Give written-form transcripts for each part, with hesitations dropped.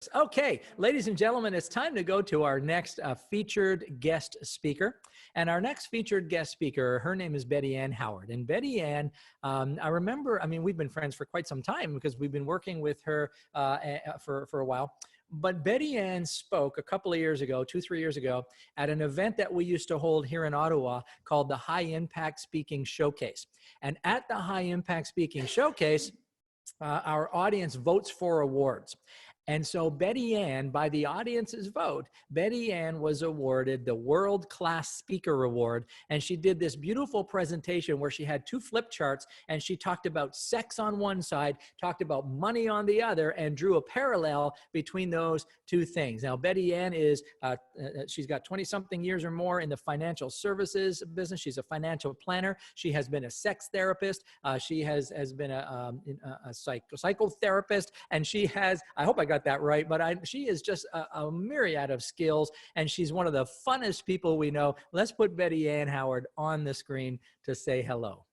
Sports. Okay, ladies and gentlemen, it's time to go to our next featured guest speaker. And our next featured guest speaker, her name is Betty Ann Howard. And Betty Ann, I remember, I mean, we've been friends for quite some time because we've been working with her for a while. But Betty Ann spoke a couple of years ago, 2-3 years ago, at an event that we used to hold here in Ottawa called the High Impact Speaking Showcase. And at the High Impact Speaking Showcase, our audience votes for awards. And so Betty Ann, by the audience's vote, Betty Ann was awarded the World Class Speaker Award. And she did this beautiful presentation where she had 2 flip charts and she talked about sex on one side, talked about money on the other, and drew a parallel between those 2 things. Now, Betty Ann is, she's got 20-something years or more in the financial services business. She's a financial planner. She has been a sex therapist. She has been a psychotherapist. And she has, I hope I got that right, but she is just a myriad of skills, and she's one of the funnest people we know. Let's put Betty Ann Howard on the screen to say hello.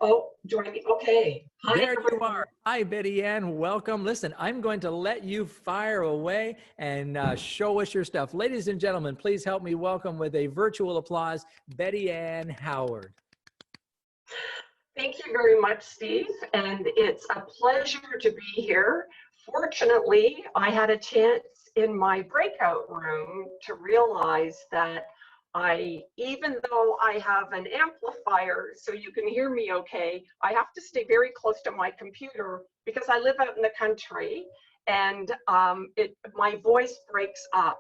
Oh, okay. Hi, there you are. Hi, Betty Ann. Welcome. Listen, I'm going to let you fire away and show us your stuff. Ladies and gentlemen, please help me welcome with a virtual applause, Betty Ann Howard. Thank you very much, Steve, and it's a pleasure to be here. Fortunately, I had a chance in my breakout room to realize that even though I have an amplifier so you can hear me okay, I have to stay very close to my computer because I live out in the country and my voice breaks up.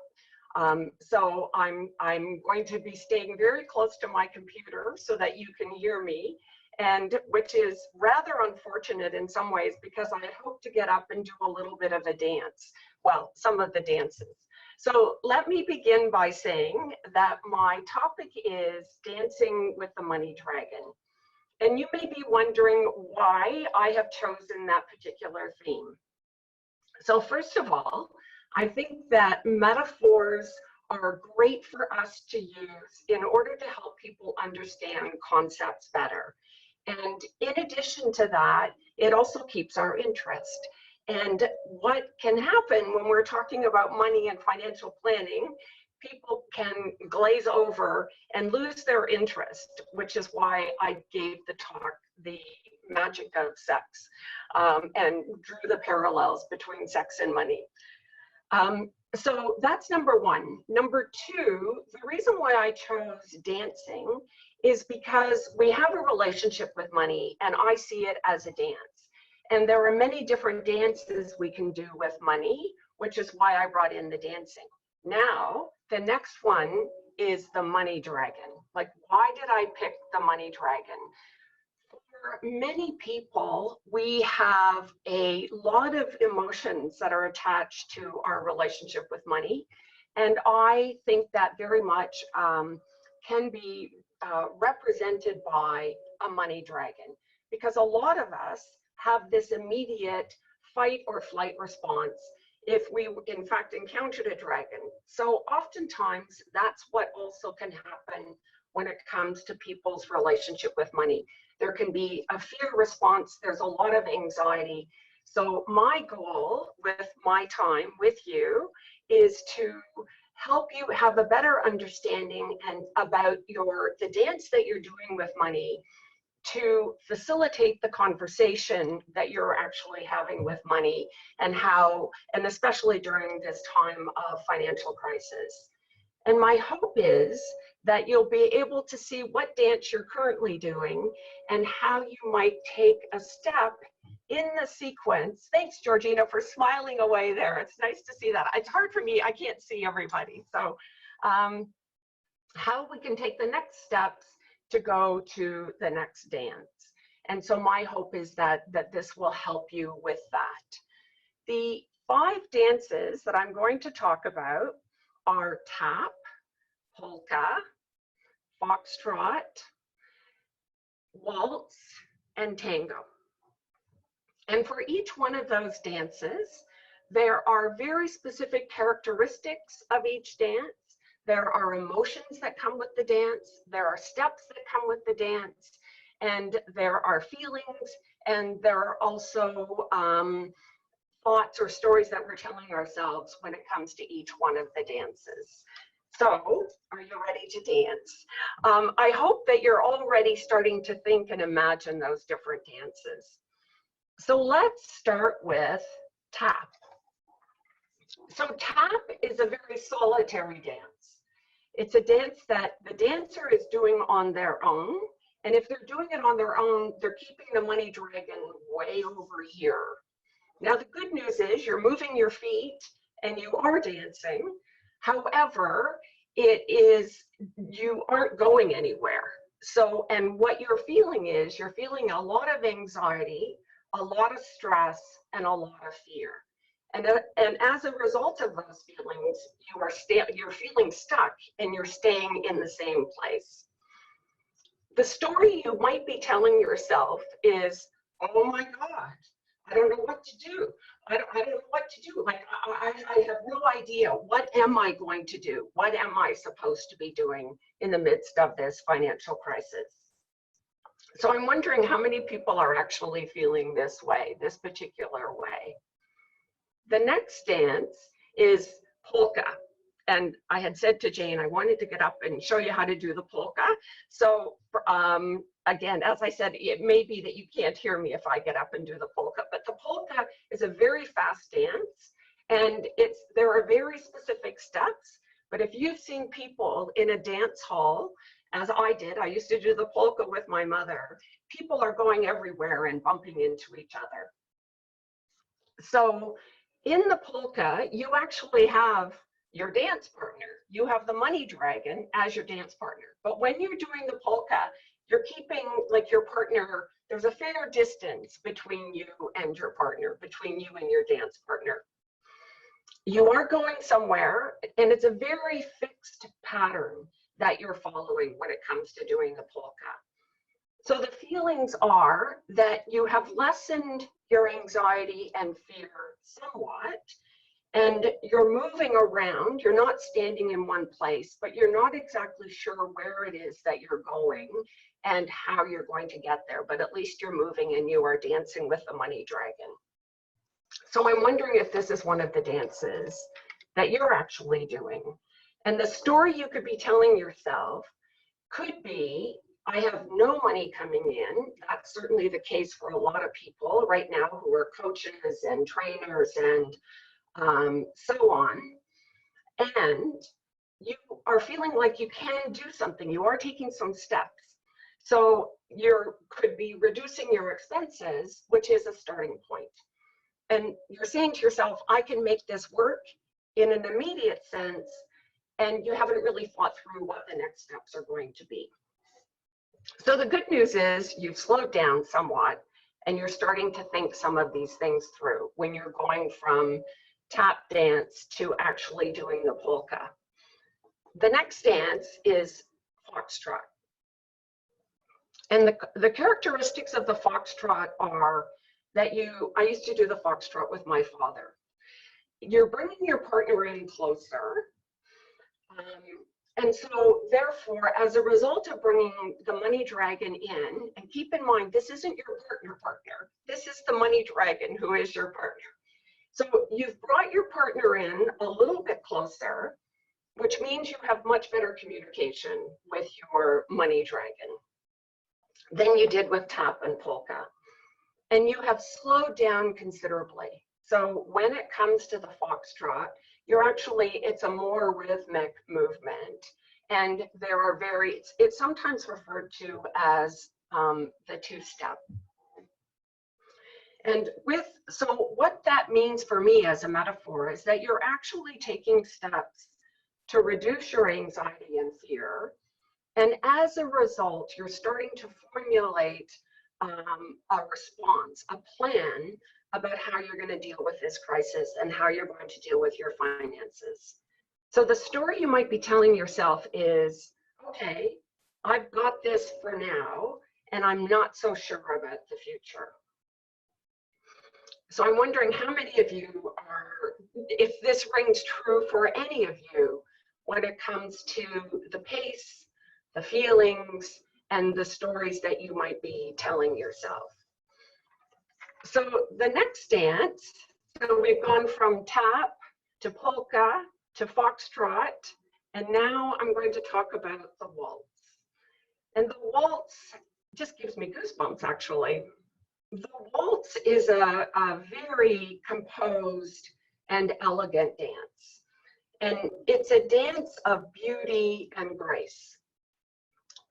So I'm going to be staying very close to my computer so that you can hear me. And which is rather unfortunate in some ways because I had hoped to get up and do a little bit of a dance. Well, some of the dances. So let me begin by saying that my topic is dancing with the money dragon. And you may be wondering why I have chosen that particular theme. So first of all, I think that metaphors are great for us to use in order to help people understand concepts better. And in addition to that, it also keeps our interest. And what can happen when we're talking about money and financial planning, people can glaze over and lose their interest, which is why I gave the talk, The Magic of Sex, and drew the parallels between sex and money. So that's number one. Number two, the reason why I chose dancing is because we have a relationship with money and I see it as a dance. And there are many different dances we can do with money, which is why I brought in the dancing. Now, the next one is the money dragon. Like, why did I pick the money dragon? For many people, we have a lot of emotions that are attached to our relationship with money. And I think that very much can be represented by a money dragon, because a lot of us have this immediate fight or flight response if we in fact encountered a dragon. So oftentimes that's what also can happen when it comes to people's relationship with money. There can be a fear response, there's a lot of anxiety. So my goal with my time with you is to help you have a better understanding and about the dance that you're doing with money, to facilitate the conversation that you're actually having with money and how, and especially during this time of financial crisis. And my hope is that you'll be able to see what dance you're currently doing and how you might take a step in the sequence. Thanks, Georgina, for smiling away there. It's nice to see that. It's hard for me, I can't see everybody. So how we can take the next steps to go to the next dance. And so my hope is that this will help you with that. The 5 dances that I'm going to talk about are tap, polka, foxtrot, waltz, and tango. And for each one of those dances, there are very specific characteristics of each dance. There are emotions that come with the dance. There are steps that come with the dance. And there are feelings. And there are also thoughts or stories that we're telling ourselves when it comes to each one of the dances. So, are you ready to dance? I hope that you're already starting to think and imagine those different dances. So let's start with tap. So tap is a very solitary dance. It's a dance that the dancer is doing on their own. And if they're doing it on their own, they're keeping the money dragon way over here. Now, the good news is you're moving your feet and you are dancing. However, you aren't going anywhere. So, and what you're feeling is you're feeling a lot of anxiety, a lot of stress, and a lot of fear. And as a result of those feelings, you're feeling stuck and you're staying in the same place. The story you might be telling yourself is, oh my God, I don't know what to do. I don't know what to do. Like, I have no idea. What am I going to do? What am I supposed to be doing in the midst of this financial crisis? So I'm wondering how many people are actually feeling this way, this particular way. The next dance is polka. And I had said to Jane, I wanted to get up and show you how to do the polka. So again, as I said, it may be that you can't hear me if I get up and do the polka, but the polka is a very fast dance, and there are very specific steps. But if you've seen people in a dance hall, as I did, I used to do the polka with my mother, people are going everywhere and bumping into each other. So in the polka, you actually have your dance partner. You have the money dragon as your dance partner. But when you're doing the polka, you're keeping like your partner, there's a fair distance between you and your partner, between you and your dance partner. You are going somewhere, and it's a very fixed pattern that you're following when it comes to doing the polka. So the feelings are that you have lessened your anxiety and fear somewhat, and you're moving around. You're not standing in one place, but you're not exactly sure where it is that you're going and how you're going to get there, but at least you're moving and you are dancing with the money dragon. So I'm wondering if this is one of the dances that you're actually doing. And the story you could be telling yourself could be, I have no money coming in. That's certainly the case for a lot of people right now who are coaches and trainers and so on. And you are feeling like you can do something. You are taking some steps. So you could be reducing your expenses, which is a starting point. And you're saying to yourself, I can make this work in an immediate sense, and you haven't really thought through what the next steps are going to be. So the good news is you've slowed down somewhat, and you're starting to think some of these things through when you're going from tap dance to actually doing the polka. The next dance is foxtrot. And the characteristics of the foxtrot are that I used to do the foxtrot with my father. You're bringing your partner in closer. And so therefore, as a result of bringing the money dragon in, and keep in mind, this isn't your partner. This is the money dragon who is your partner. So you've brought your partner in a little bit closer, which means you have much better communication with your money dragon than you did with tap and polka. And you have slowed down considerably. So when it comes to the foxtrot, it's a more rhythmic movement. And there are it's sometimes referred to as the two-step. And so what that means for me as a metaphor is that you're actually taking steps to reduce your anxiety and fear. And as a result, you're starting to formulate a response, a plan about how you're going to deal with this crisis and how you're going to deal with your finances. So the story you might be telling yourself is, okay, I've got this for now, and I'm not so sure about the future. So I'm wondering how many of you if this rings true for any of you when it comes to the pace, the feelings, and the stories that you might be telling yourself. So the next dance So we've gone from tap to polka to foxtrot, and now I'm going to talk about the waltz. And the waltz just gives me goosebumps, actually. The waltz is a very composed and elegant dance. And it's a dance of beauty and grace.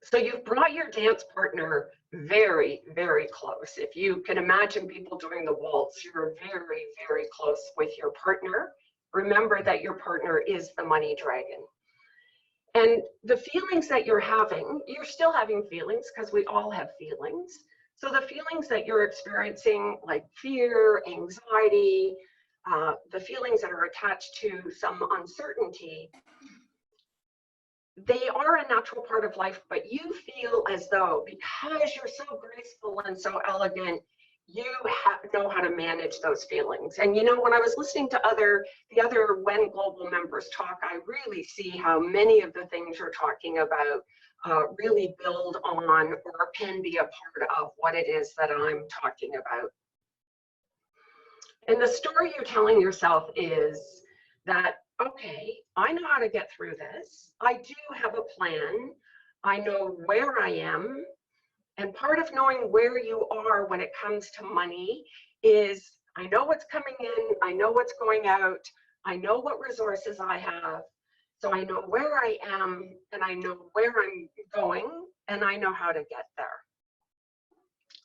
So you've brought your dance partner very, very close. If you can imagine people doing the waltz, you're very, very close with your partner. Remember that your partner is the money dragon. And the feelings that you're still having feelings, because we all have feelings. So the feelings that you're experiencing, like fear, anxiety, the feelings that are attached to some uncertainty, they are a natural part of life, but you feel as though, because you're so graceful and so elegant, you know how to manage those feelings. And you know, when I was listening to the other WEN Global members talk, I really see how many of the things you're talking about really build on or can be a part of what it is that I'm talking about. And the story you're telling yourself is that, okay, I know how to get through this. I do have a plan. I know where I am. And part of knowing where you are when it comes to money is I know what's coming in, I know what's going out, I know what resources I have. So I know where I am and I know where I'm going and I know how to get there.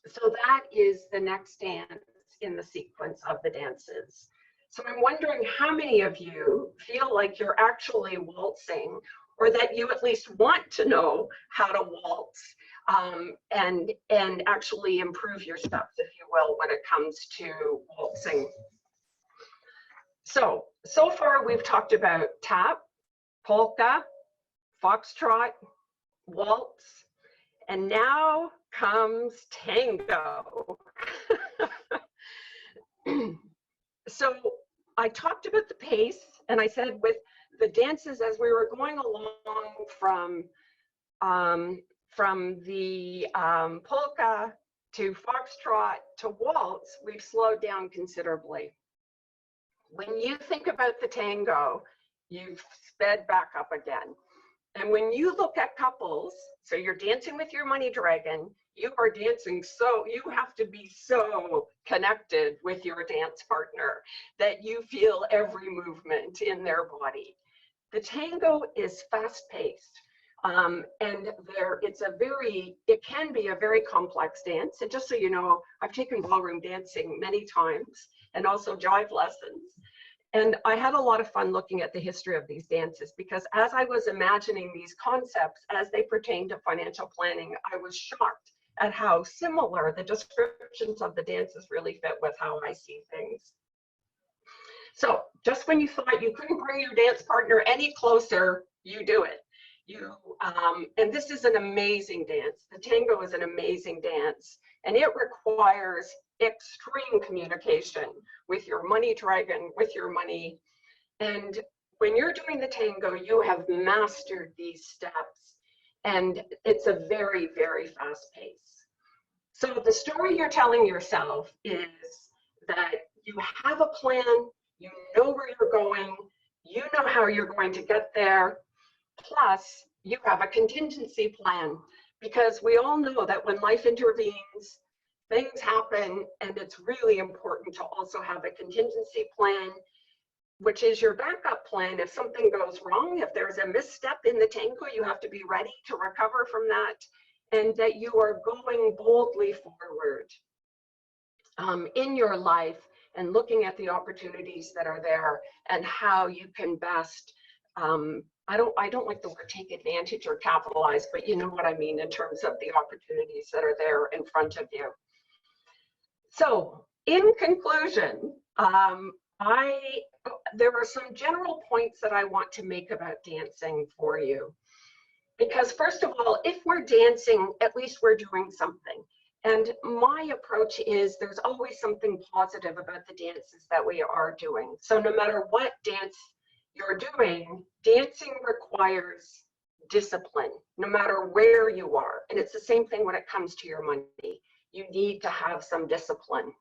So that is the next dance in the sequence of the dances. So I'm wondering how many of you feel like you're actually waltzing, or that you at least want to know how to waltz and actually improve your steps, if you will, when it comes to waltzing. So far we've talked about tap, polka, foxtrot, waltz, and now comes tango. So I talked about the pace, and I said with the dances as we were going along from the polka to foxtrot to waltz, we've slowed down considerably. When you think about the tango, you've sped back up again. And when you look at couples, so you're dancing with your money dragon, you are dancing, so you have to be so connected with your dance partner that you feel every movement in their body. The tango is fast-paced, and it can be a very complex dance. And just so you know, I've taken ballroom dancing many times and also jive lessons. And I had a lot of fun looking at the history of these dances, because as I was imagining these concepts as they pertain to financial planning, I was shocked at how similar the descriptions of the dances really fit with how I see things. So just when you thought you couldn't bring your dance partner any closer, you do it. And this is an amazing dance. The tango is an amazing dance, and it requires extreme communication with your money dragon, with your money. And when you're doing the tango, you have mastered these steps, and it's a very, very fast pace. So the story you're telling yourself is that you have a plan, you know where you're going, you know how you're going to get there, plus you have a contingency plan, because we all know that when life intervenes, things happen, and it's really important to also have a contingency plan, which is your backup plan. If something goes wrong, if there's a misstep in the tango, you have to be ready to recover from that, and that you are going boldly forward in your life and looking at the opportunities that are there and how you can best, I don't like the word take advantage or capitalize, but you know what I mean in terms of the opportunities that are there in front of you. So in conclusion, there are some general points that I want to make about dancing for you. Because first of all, if we're dancing, at least we're doing something. And my approach is there's always something positive about the dances that we are doing. So no matter what dance you're doing, dancing requires discipline, no matter where you are. And it's the same thing when it comes to your money. You need to have some discipline.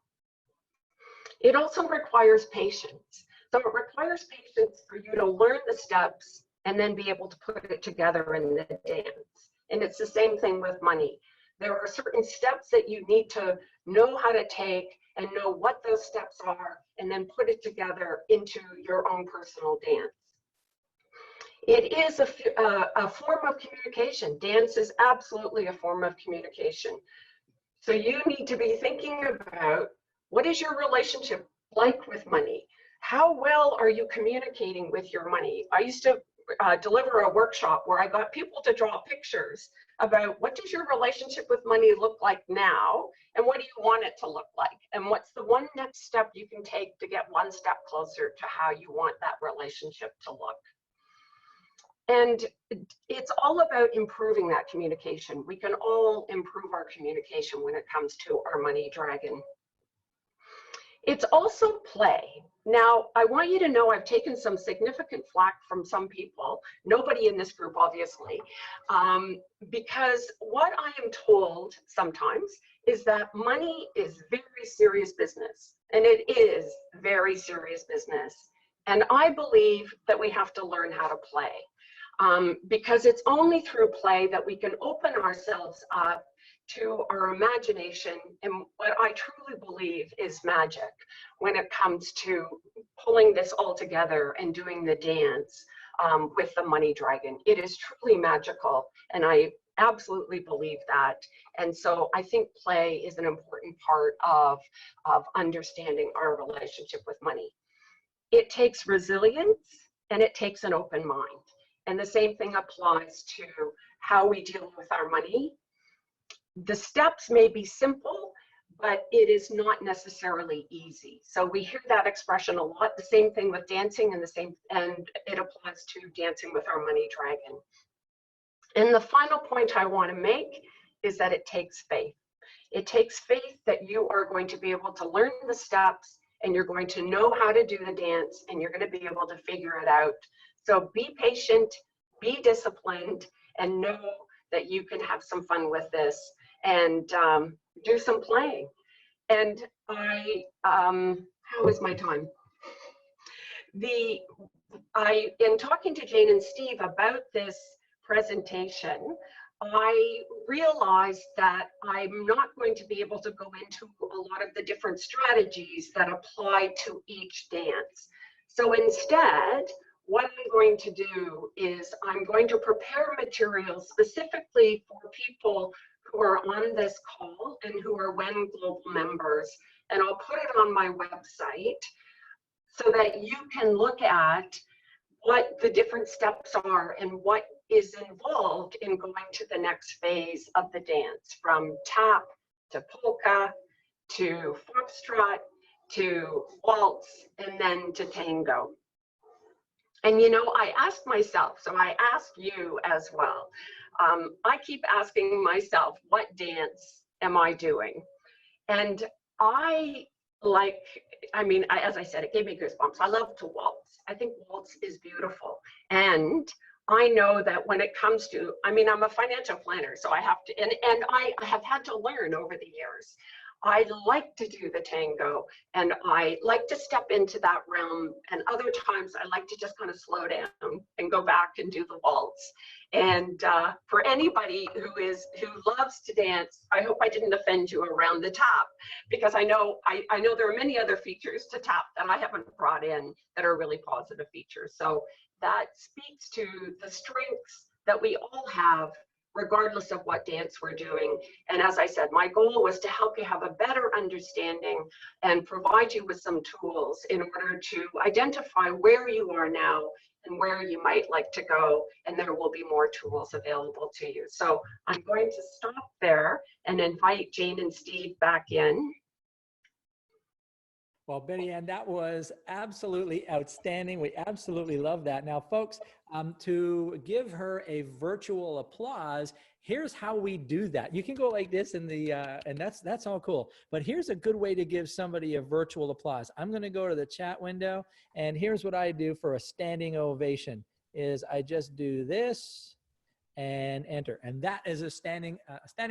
It also requires patience. So it requires patience for you to learn the steps and then be able to put it together in the dance. And it's the same thing with money. There are certain steps that you need to know how to take and know what those steps are, and then put it together into your own personal dance. It is a form of communication. Dance is absolutely a form of communication. So you need to be thinking about, what is your relationship like with money? How well are you communicating with your money? I used to deliver a workshop where I got people to draw pictures about, what does your relationship with money look like now, and what do you want it to look like, and what's the one next step you can take to get one step closer to how you want that relationship to look. And it's all about improving that communication. We can all improve our communication when it comes to our money dragon. It's also play. Now, I want you to know I've taken some significant flack from some people, nobody in this group, obviously, because what I am told sometimes is that money is very serious business, and it is very serious business. And I believe that we have to learn how to play, because it's only through play that we can open ourselves up to our imagination and what I truly believe is magic when it comes to pulling this all together and doing the dance with the money dragon. It is truly magical, and I absolutely believe that. And so I think play is an important part of understanding our relationship with money. It takes resilience, and it takes an open mind. And the same thing applies to how we deal with our money. The steps may be simple, but it is not necessarily easy. So we hear that expression a lot. The same thing with dancing, and it applies to dancing with our money dragon. And the final point I want to make is that it takes faith. It takes faith that you are going to be able to learn the steps, and you're going to know how to do the dance, and you're going to be able to figure it out. So be patient, be disciplined, and know that you can have some fun with this and do some playing. And how is my time? In talking to Jane and Steve about this presentation, I realized that I'm not going to be able to go into a lot of the different strategies that apply to each dance. So instead, what I'm going to do is I'm going to prepare materials specifically for people who are on this call and who are WEN Global members, and I'll put it on my website so that you can look at what the different steps are and what is involved in going to the next phase of the dance, from tap to polka to foxtrot to waltz and then to tango. And you know, I asked myself, so I ask you as well, I keep asking myself, what dance am I doing? And as I said, it gave me goosebumps. I love to waltz. I think waltz is beautiful. And I know that when it comes to, I'm a financial planner, so I have to, and I have had to learn over the years. I like to do the tango, and I like to step into that realm, and other times I like to just kind of slow down and go back and do the waltz. And for anybody who loves to dance, I hope I didn't offend you around the tap, because I know there are many other features to tap that I haven't brought in that are really positive features. So that speaks to the strengths that we all have, regardless of what dance we're doing. And as I said, my goal was to help you have a better understanding and provide you with some tools in order to identify where you are now and where you might like to go, and there will be more tools available to you. So I'm going to stop there and invite Jane and Steve back in. Well, Betty Ann, that was absolutely outstanding. We absolutely love that. Now, folks, to give her a virtual applause, here's how we do that. You can go like this in the, and that's all cool. But here's a good way to give somebody a virtual applause. I'm going to go to the chat window, and here's what I do for a standing ovation: is I just do this, and enter. And that is a standing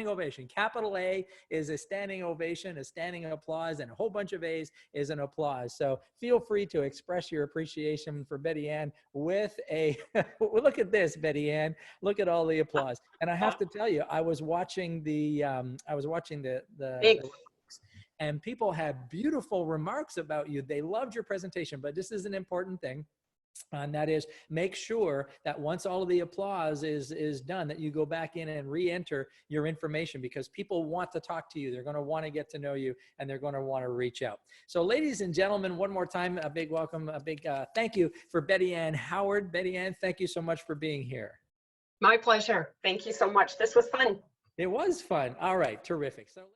ovation. Capital A is a standing ovation, a standing applause, and a whole bunch of A's is an applause. So feel free to express your appreciation for Betty Ann with a, look at this, Betty Ann, look at all the applause. And I have to tell you, I was watching the Thanks. and people had beautiful remarks about you. They loved your presentation, but this is an important thing. And that is, make sure that once all of the applause is done, that you go back in and re-enter your information, because people want to talk to you. They're going to want to get to know you, and they're going to want to reach out. So ladies and gentlemen, one more time, a big welcome, a big thank you for Betty Ann Howard. Betty Ann, thank you so much for being here. My pleasure. Thank you so much. This was fun. It was fun. All right, terrific. So